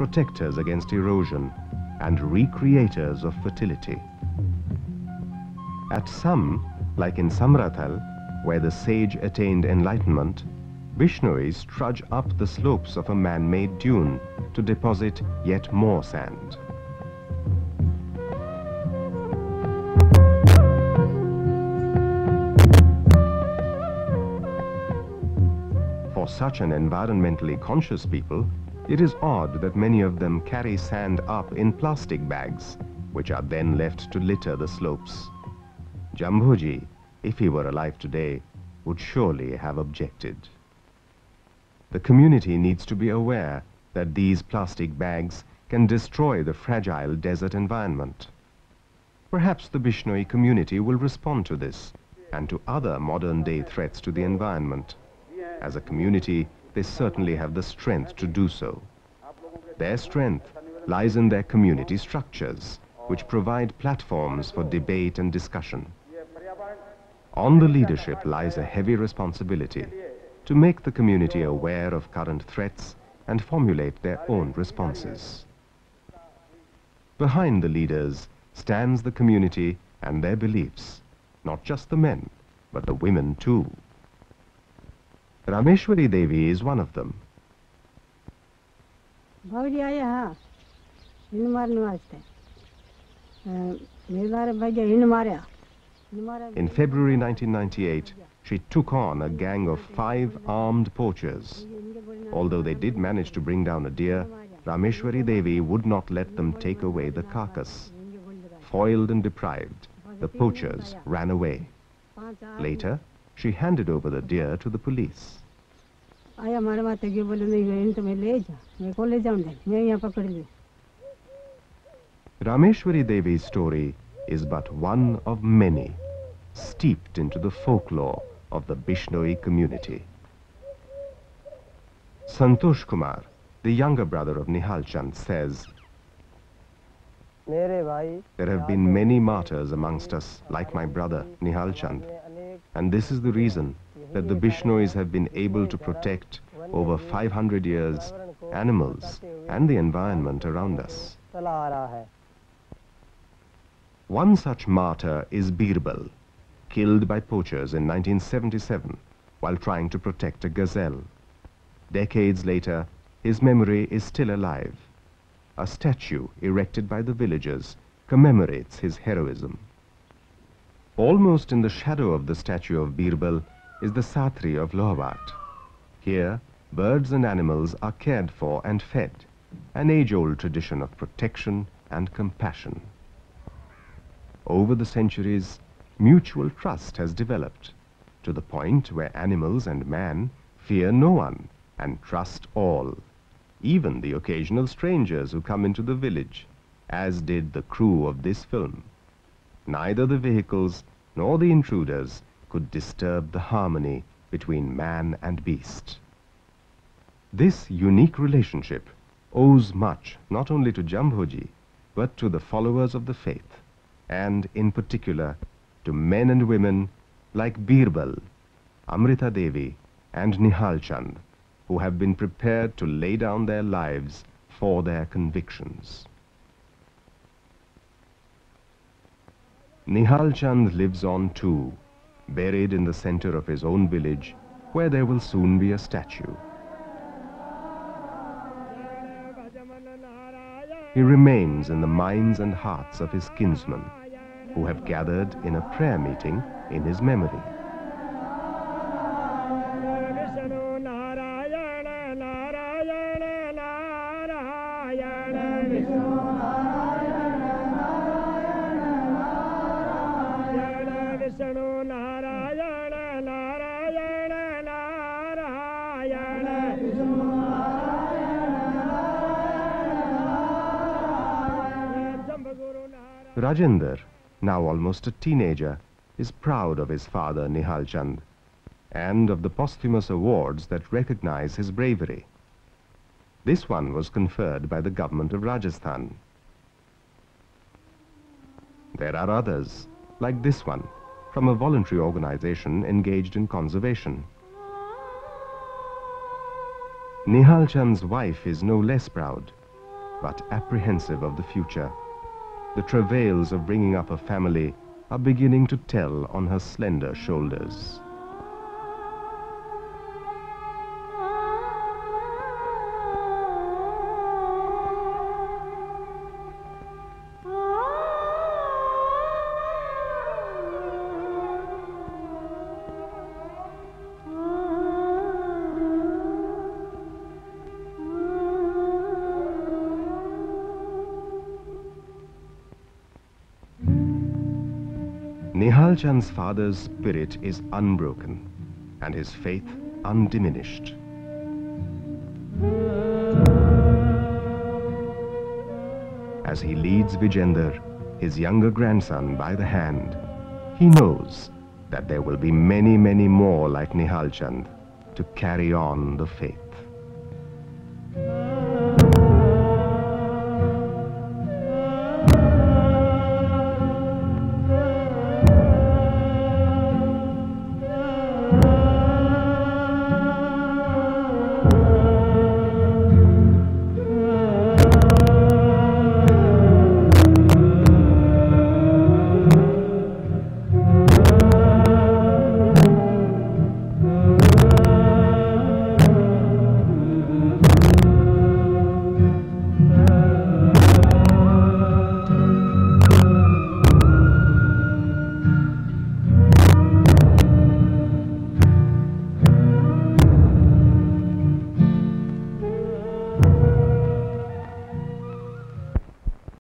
protectors against erosion, and recreators of fertility. At some, like in Samrathal, where the sage attained enlightenment, Bishnois trudge up the slopes of a man-made dune to deposit yet more sand. For such an environmentally conscious people, it is odd that many of them carry sand up in plastic bags, which are then left to litter the slopes. Jambhoji, if he were alive today, would surely have objected. The community needs to be aware that these plastic bags can destroy the fragile desert environment. Perhaps the Bishnoi community will respond to this and to other modern-day threats to the environment. As a community, they certainly have the strength to do so. Their strength lies in their community structures, which provide platforms for debate and discussion. On the leadership lies a heavy responsibility to make the community aware of current threats and formulate their own responses. Behind the leaders stands the community and their beliefs, not just the men, but the women too. Rameshwari Devi is one of them. In February 1998, she took on a gang of 5 armed poachers. Although they did manage to bring down a deer, Rameshwari Devi would not let them take away the carcass. Foiled and deprived, the poachers ran away. Later, she handed over the deer to the police. Rameshwari Devi's story is but one of many, steeped into the folklore of the Bishnoi community. Santosh Kumar, the younger brother of Nihal Chand, says, "There have been many martyrs amongst us, like my brother Nihal Chand, and this is the reason that the Bishnois have been able to protect over 500 years animals and the environment around us." One such martyr is Birbal, killed by poachers in 1977 while trying to protect a gazelle. Decades later, his memory is still alive. A statue erected by the villagers commemorates his heroism. Almost in the shadow of the statue of Birbal is the Satri of Lohawat. Here, birds and animals are cared for and fed, an age-old tradition of protection and compassion. Over the centuries, mutual trust has developed, to the point where animals and man fear no one and trust all, even the occasional strangers who come into the village, as did the crew of this film. Neither the vehicles nor the intruders could disturb the harmony between man and beast. This unique relationship owes much not only to Jambhoji, but to the followers of the faith, and in particular to men and women like Birbal, Amrita Devi and Nihal Chand, who have been prepared to lay down their lives for their convictions. Nihal Chand lives on too, buried in the center of his own village, where there will soon be a statue. He remains in the minds and hearts of his kinsmen, who have gathered in a prayer meeting in his memory. Rajendra, now almost a teenager, is proud of his father Nihal Chand and of the posthumous awards that recognize his bravery. This one was conferred by the government of Rajasthan. There are others, like this one, from a voluntary organization engaged in conservation. Nihal Chand's wife is no less proud. but apprehensive of the future. The travails of bringing up a family are beginning to tell on her slender shoulders. Nihal Chand's father's spirit is unbroken and his faith undiminished. As he leads Vijender, his younger grandson, by the hand, he knows that there will be many, many more like Nihal Chand to carry on the faith.